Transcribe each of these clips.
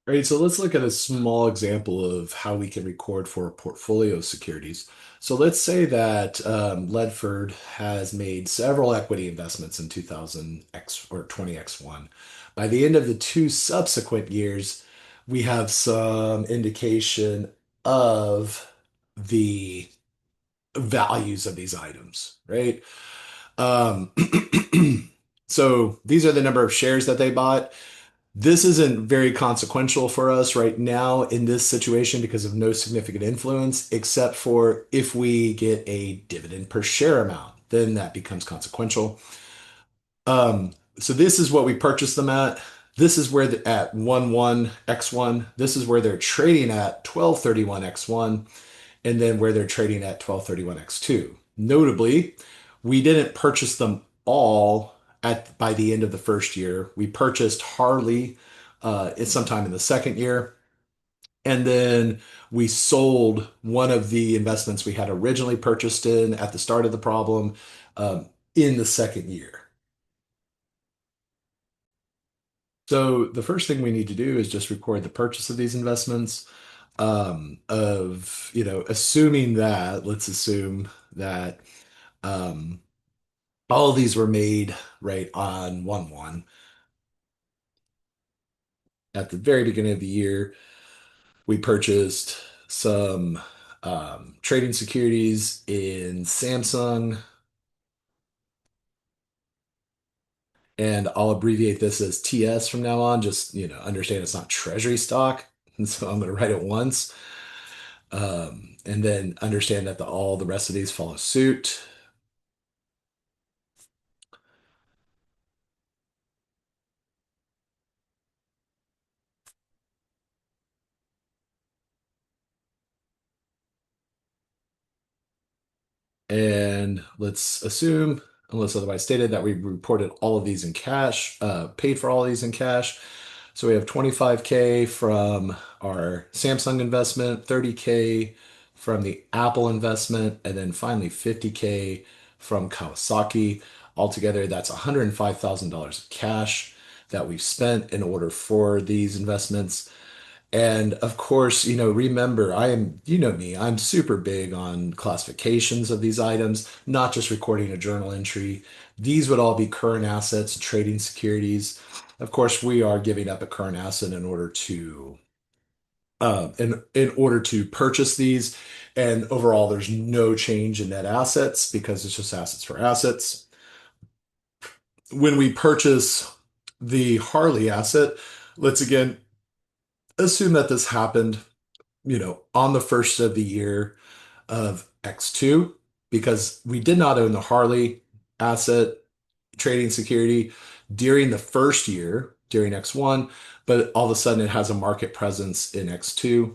All right, so let's look at a small example of how we can record for portfolio securities. So let's say that Ledford has made several equity investments in 2000X or 20X1. By the end of the two subsequent years, we have some indication of the values of these items, right? Um, so these are the number of shares that they bought. This isn't very consequential for us right now in this situation because of no significant influence, except for if we get a dividend per share amount, then that becomes consequential. So this is what we purchased them at. This is where the, at 11X1. This is where they're trading at 1231X1, and then where they're trading at 1231X2. Notably, we didn't purchase them all at by the end of the first year. We purchased Harley sometime in the second year, and then we sold one of the investments we had originally purchased in at the start of the problem in the second year. So the first thing we need to do is just record the purchase of these investments. Assuming that, let's assume that um, all of these were made right on 1/1 at the very beginning of the year. We purchased some trading securities in Samsung, and I'll abbreviate this as TS from now on. Just, understand it's not treasury stock. And so I'm going to write it once. And then understand that all the rest of these follow suit. And let's assume, unless otherwise stated, that we reported all of these in cash, paid for all of these in cash. So we have 25K from our Samsung investment, 30K from the Apple investment, and then finally 50K from Kawasaki. Altogether, that's $105,000 of cash that we've spent in order for these investments. And of course, remember, you know me, I'm super big on classifications of these items, not just recording a journal entry. These would all be current assets, trading securities. Of course, we are giving up a current asset in order to purchase these. And overall, there's no change in net assets because it's just assets for assets. When we purchase the Harley asset, let's again assume that this happened on the first of the year of X2 because we did not own the Harley asset trading security during the first year, during X1, but all of a sudden it has a market presence in X2.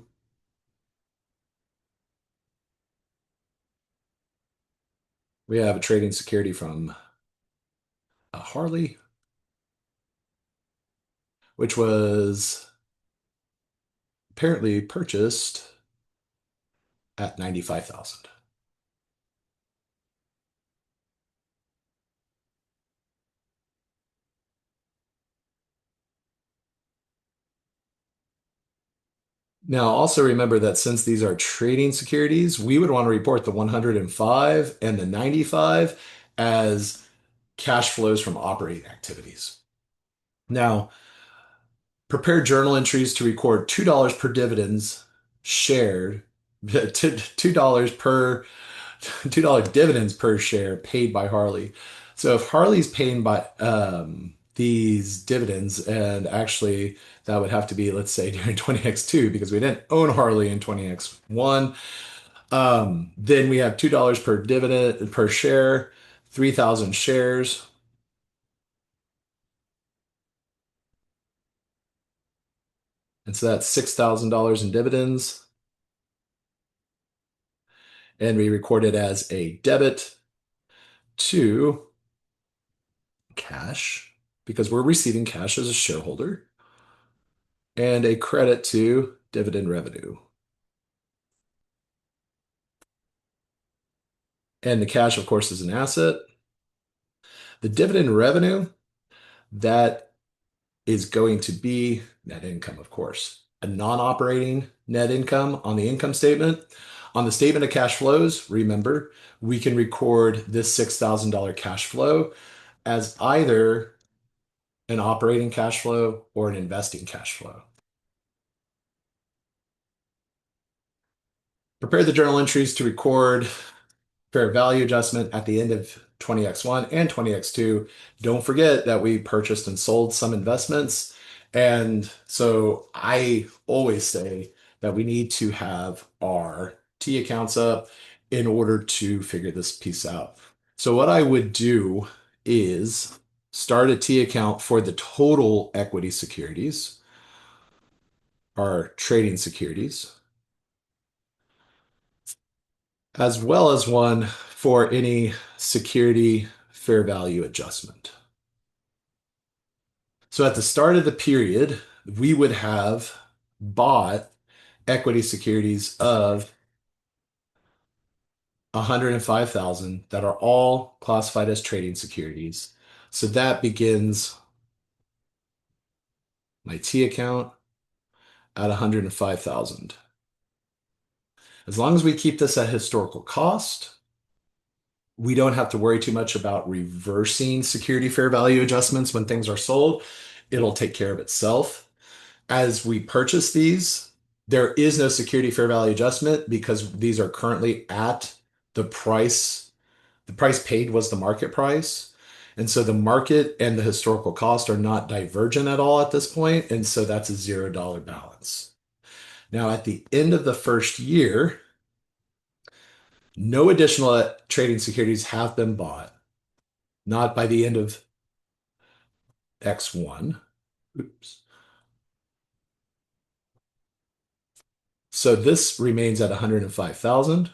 We have a trading security from Harley, which was apparently purchased at 95,000. Now, also remember that since these are trading securities, we would want to report the 105 and the 95 as cash flows from operating activities. Now, prepare journal entries to record $2 per dividends shared, $2 per $2 dividends per share paid by Harley. So if Harley's paying by these dividends, and actually that would have to be, let's say, during 20X2 because we didn't own Harley in 20X1. Then we have $2 per dividend per share, 3,000 shares. And so that's $6,000 in dividends. And we record it as a debit to cash because we're receiving cash as a shareholder and a credit to dividend revenue. And the cash, of course, is an asset. The dividend revenue, that is going to be net income, of course. A non-operating net income on the income statement. On the statement of cash flows, remember, we can record this $6,000 cash flow as either an operating cash flow or an investing cash flow. Prepare the journal entries to record fair value adjustment at the end of 20X1 and 20X2. Don't forget that we purchased and sold some investments. And so I always say that we need to have our T accounts up in order to figure this piece out. So what I would do is start a T account for the total equity securities, our trading securities, as well as one for any security fair value adjustment. So at the start of the period, we would have bought equity securities of 105,000 that are all classified as trading securities. So that begins my T account at 105,000. As long as we keep this at historical cost, we don't have to worry too much about reversing security fair value adjustments when things are sold. It'll take care of itself. As we purchase these, there is no security fair value adjustment because these are currently at the price. The price paid was the market price. And so the market and the historical cost are not divergent at all at this point. And so that's a $0 balance. Now, at the end of the first year, no additional trading securities have been bought, not by the end of X1. Oops. So this remains at 105,000.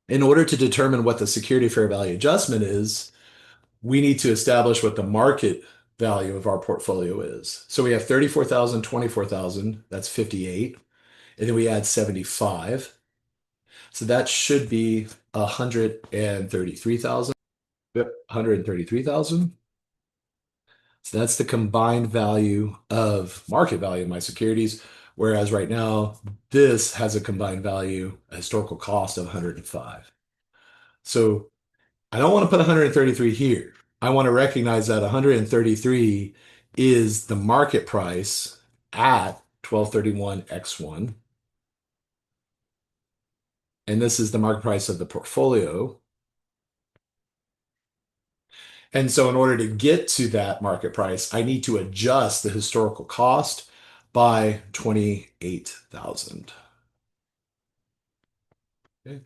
In order to determine what the security fair value adjustment is, we need to establish what the market value of our portfolio is. So we have 34,000, 24,000, that's 58. And then we add 75. So that should be 133,000. Yep, 133,000. So that's the combined value of market value of my securities. Whereas right now, this has a combined value, a historical cost of 105. So I don't want to put 133 here. I want to recognize that 133 is the market price at 1231 X1. And this is the market price of the portfolio. And so in order to get to that market price, I need to adjust the historical cost by 28,000. Okay.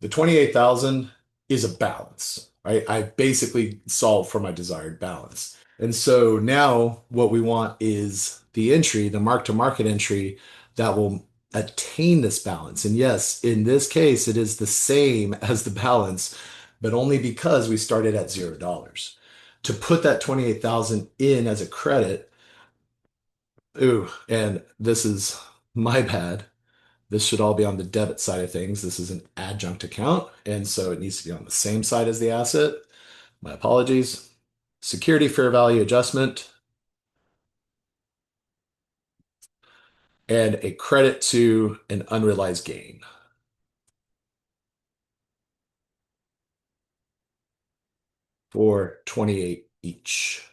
The 28,000 is a balance, right? I basically solved for my desired balance. And so now what we want is the entry, the mark-to-market entry that will attain this balance. And yes, in this case, it is the same as the balance, but only because we started at $0. To put that 28,000 in as a credit, ooh, and this is my bad. This should all be on the debit side of things. This is an adjunct account, and so it needs to be on the same side as the asset. My apologies. Security fair value adjustment and a credit to an unrealized gain for 28 each.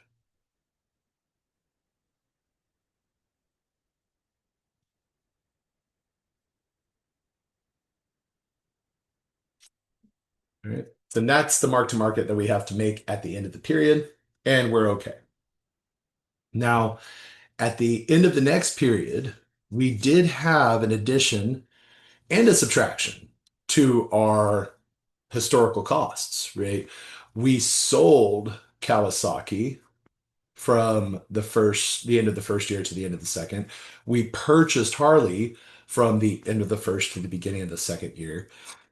All right. So that's the mark to market that we have to make at the end of the period, and we're okay. Now, at the end of the next period, we did have an addition and a subtraction to our historical costs, right? We sold Kawasaki from the end of the first year to the end of the second. We purchased Harley from the end of the first to the beginning of the second year.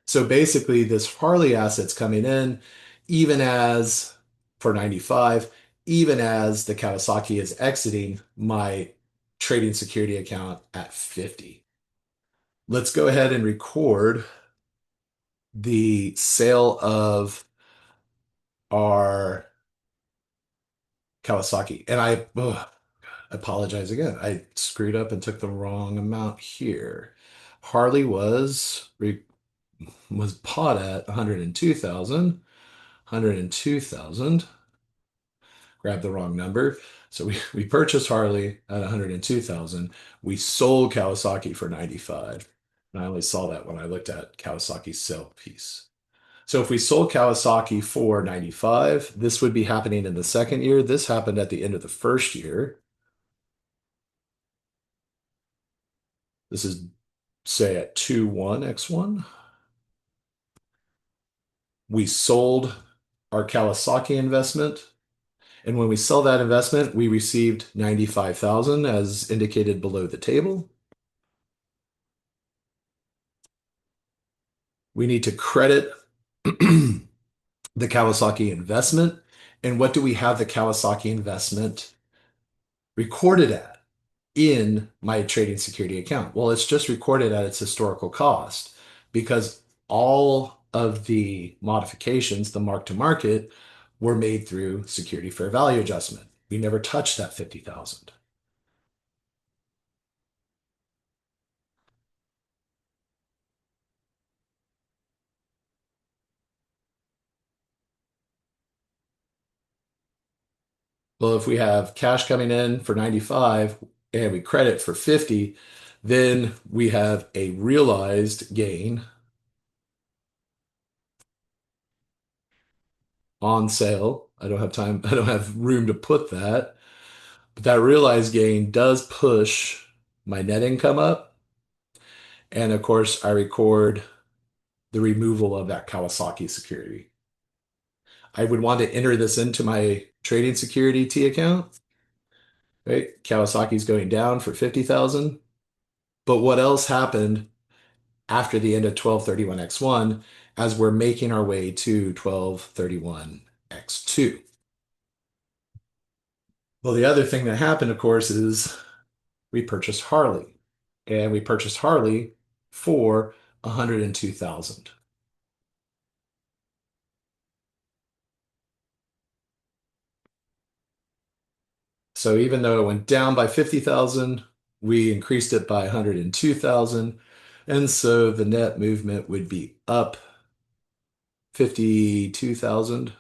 So basically, this Harley asset's coming in, even as for 95, even as the Kawasaki is exiting my trading security account at 50. Let's go ahead and record the sale of our Kawasaki. And apologize again. I screwed up and took the wrong amount here. Harley was bought at 102,000. 102,000. Grabbed the wrong number. So we purchased Harley at 102,000. We sold Kawasaki for 95. And I only saw that when I looked at Kawasaki's sale piece. So if we sold Kawasaki for 95, this would be happening in the second year. This happened at the end of the first year. This is say at 2-1x1. We sold our Kawasaki investment. And when we sell that investment, we received 95,000 as indicated below the table. We need to credit the Kawasaki investment. And what do we have the Kawasaki investment recorded at in my trading security account? Well, it's just recorded at its historical cost because all of the modifications, the mark to market, were made through security fair value adjustment. We never touched that 50,000. Well, if we have cash coming in for 95 and we credit for 50, then we have a realized gain on sale. I don't have time, I don't have room to put that. But that realized gain does push my net income up. And of course, I record the removal of that Kawasaki security. I would want to enter this into my trading security T account, right? Kawasaki's going down for 50,000. But what else happened after the end of 1231X1 as we're making our way to 1231X2? Well, the other thing that happened, of course, is we purchased Harley. And we purchased Harley for 102,000. So even though it went down by 50,000, we increased it by 102,000. And so the net movement would be up 52,000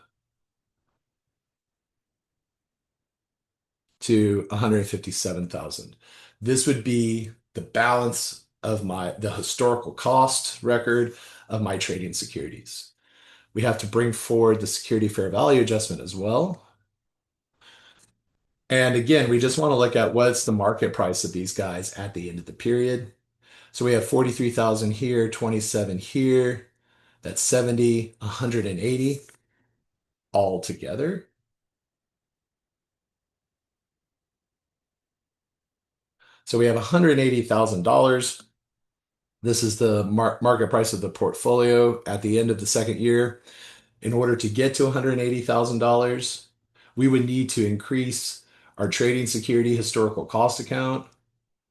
to 157,000. This would be the balance of the historical cost record of my trading securities. We have to bring forward the security fair value adjustment as well. And again, we just want to look at what's the market price of these guys at the end of the period. So we have 43,000 here, 27 here. That's 70, 180 all together. So we have $180,000. This is the market price of the portfolio at the end of the second year. In order to get to $180,000, we would need to increase our trading security historical cost account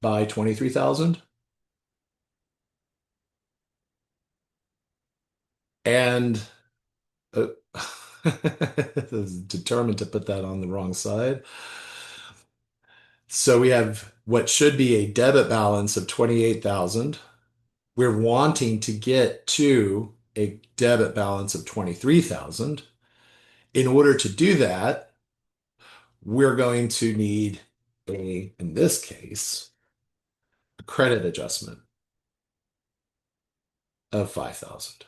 by 23,000. And uh, I was determined to put that on the wrong side. So we have what should be a debit balance of 28,000. We're wanting to get to a debit balance of 23,000. In order to do that, we're going to need in this case, a credit adjustment of 5,000.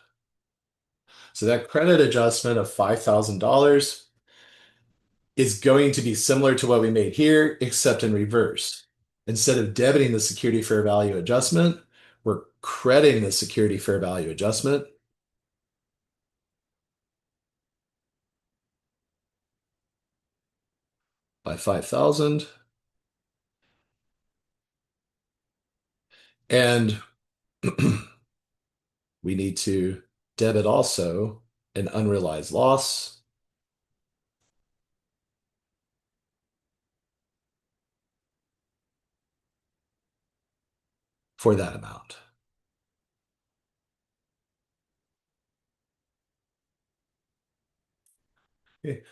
So that credit adjustment of $5,000 is going to be similar to what we made here, except in reverse. Instead of debiting the security fair value adjustment, we're crediting the security fair value adjustment by 5,000. And we need to debit also an unrealized loss for that amount. Okay.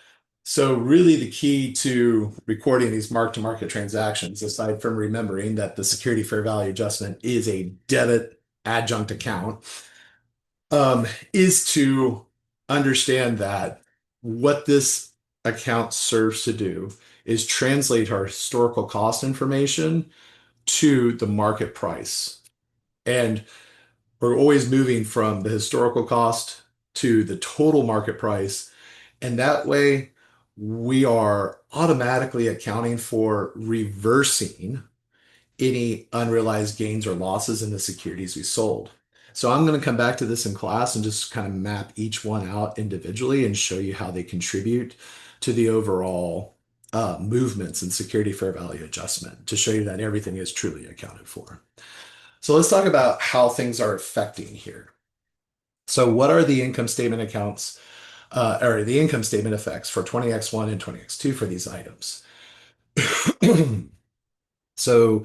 So really the key to recording these mark-to-market transactions, aside from remembering that the security fair value adjustment is a debit adjunct account, is to understand that what this account serves to do is translate our historical cost information to the market price. And we're always moving from the historical cost to the total market price. And that way, we are automatically accounting for reversing any unrealized gains or losses in the securities we sold. So I'm going to come back to this in class and just kind of map each one out individually and show you how they contribute to the overall movements in security fair value adjustment to show you that everything is truly accounted for. So let's talk about how things are affecting here. So what are the income statement accounts or the income statement effects for 20x1 and 20x2 for these items? So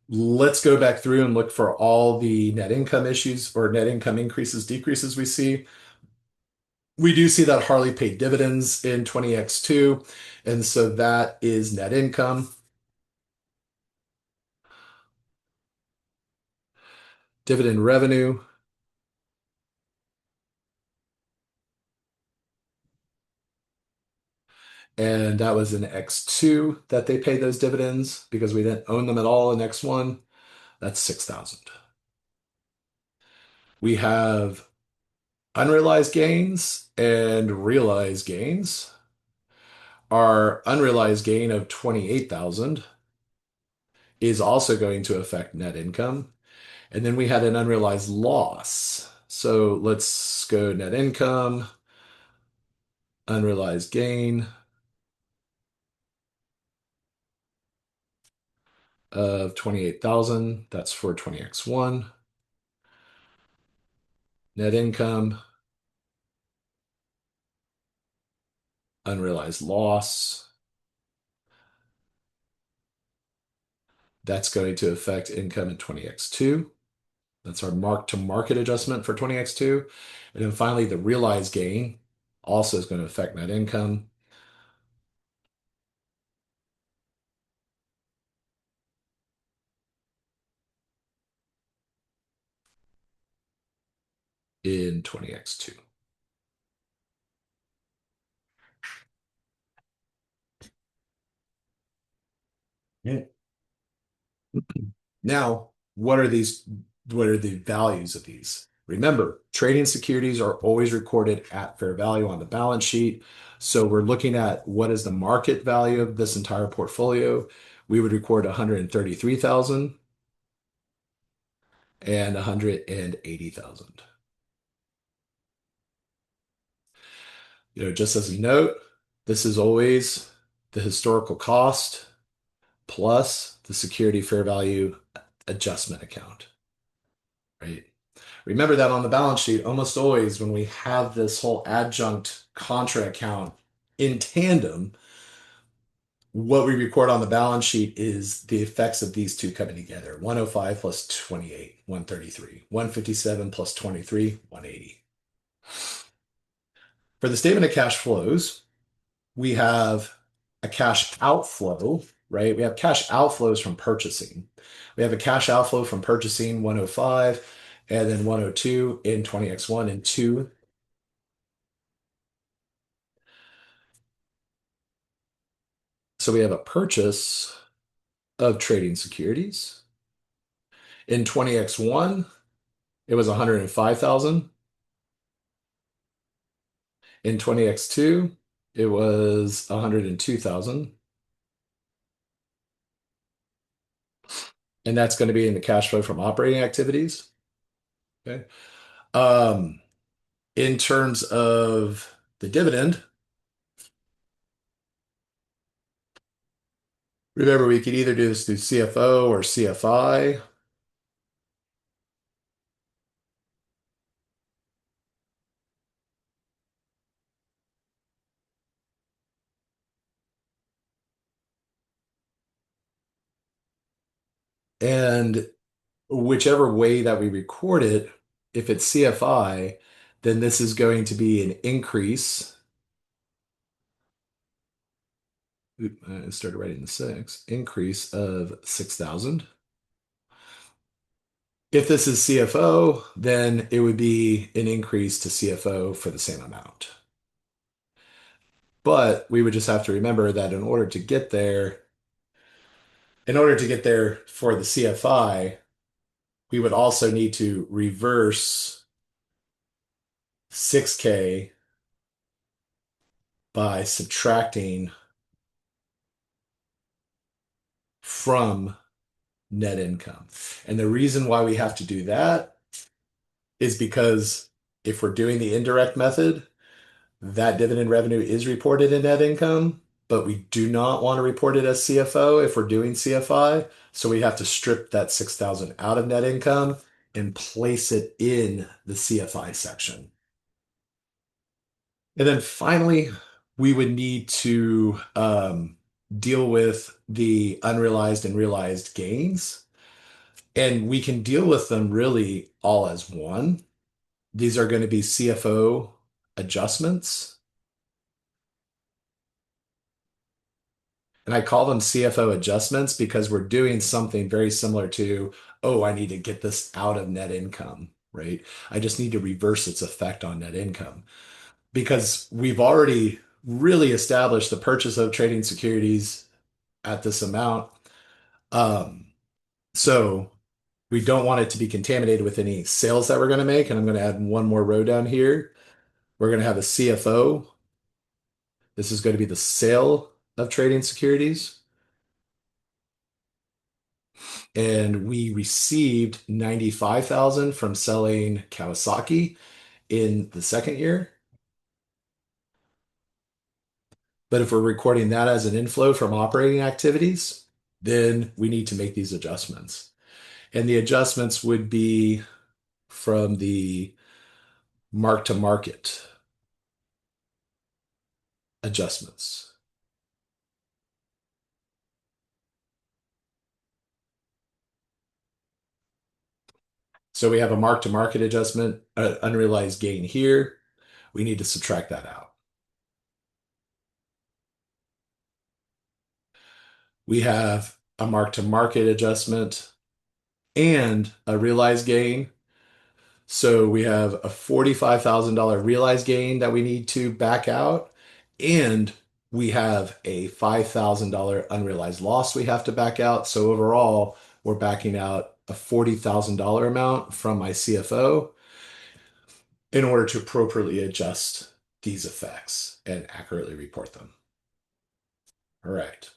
let's go back through and look for all the net income issues or net income increases, decreases we see. We do see that Harley paid dividends in 20x2, and so that is net income. Dividend revenue, and that was in X2 that they paid those dividends because we didn't own them at all in X1. That's 6,000. We have unrealized gains and realized gains. Our unrealized gain of 28,000 is also going to affect net income. And then we had an unrealized loss. So let's go net income, unrealized gain of 28,000. That's for 20x1. Net income, unrealized loss. That's going to affect income in 20x2. That's our mark to market adjustment for 20x2. And then finally, the realized gain also is going to affect net income in 20x2. Yeah. Now, what are the values of these? Remember, trading securities are always recorded at fair value on the balance sheet. So we're looking at what is the market value of this entire portfolio. We would record 133,000 and 180,000. Just as a note, this is always the historical cost plus the security fair value adjustment account, right? Remember that on the balance sheet, almost always when we have this whole adjunct contra account in tandem, what we record on the balance sheet is the effects of these two coming together. 105 plus 28, 133. 157 plus 23, 180. For the statement of cash flows, we have a cash outflow, right? We have cash outflows from purchasing. We have a cash outflow from purchasing 105 and then 102 in 20x1 and 2. So we have a purchase of trading securities. In 20x1, it was 105,000. In 20x2, it was 102,000. And that's going to be in the cash flow from operating activities. Okay. Um, in terms of the dividend, remember we could either do this through CFO or CFI. And whichever way that we record it, if it's CFI, then this is going to be an increase I started writing the six. Increase of 6,000. If this is CFO, then it would be an increase to CFO for the same amount. But we would just have to remember that in order to get there for the CFI, we would also need to reverse 6K by subtracting from net income. And the reason why we have to do that is because if we're doing the indirect method, that dividend revenue is reported in net income, but we do not want to report it as CFO if we're doing CFI. So we have to strip that 6,000 out of net income and place it in the CFI section. And then finally, we would need to deal with the unrealized and realized gains. And we can deal with them really all as one. These are going to be CFO adjustments. And I call them CFO adjustments because we're doing something very similar to, oh, I need to get this out of net income, right? I just need to reverse its effect on net income because we've already really established the purchase of trading securities at this amount. Um, so we don't want it to be contaminated with any sales that we're going to make. And I'm going to add one more row down here. We're going to have a CFO. This is going to be the sale of trading securities. And we received 95,000 from selling Kawasaki in the second year. But if we're recording that as an inflow from operating activities, then we need to make these adjustments. And the adjustments would be from the mark to market adjustments. So we have a mark to market adjustment, unrealized gain here. We need to subtract that out. We have a mark to market adjustment and a realized gain. So we have a $45,000 realized gain that we need to back out, and we have a $5,000 unrealized loss we have to back out. So overall, we're backing out a $40,000 amount from my CFO in order to appropriately adjust these effects and accurately report them. All right.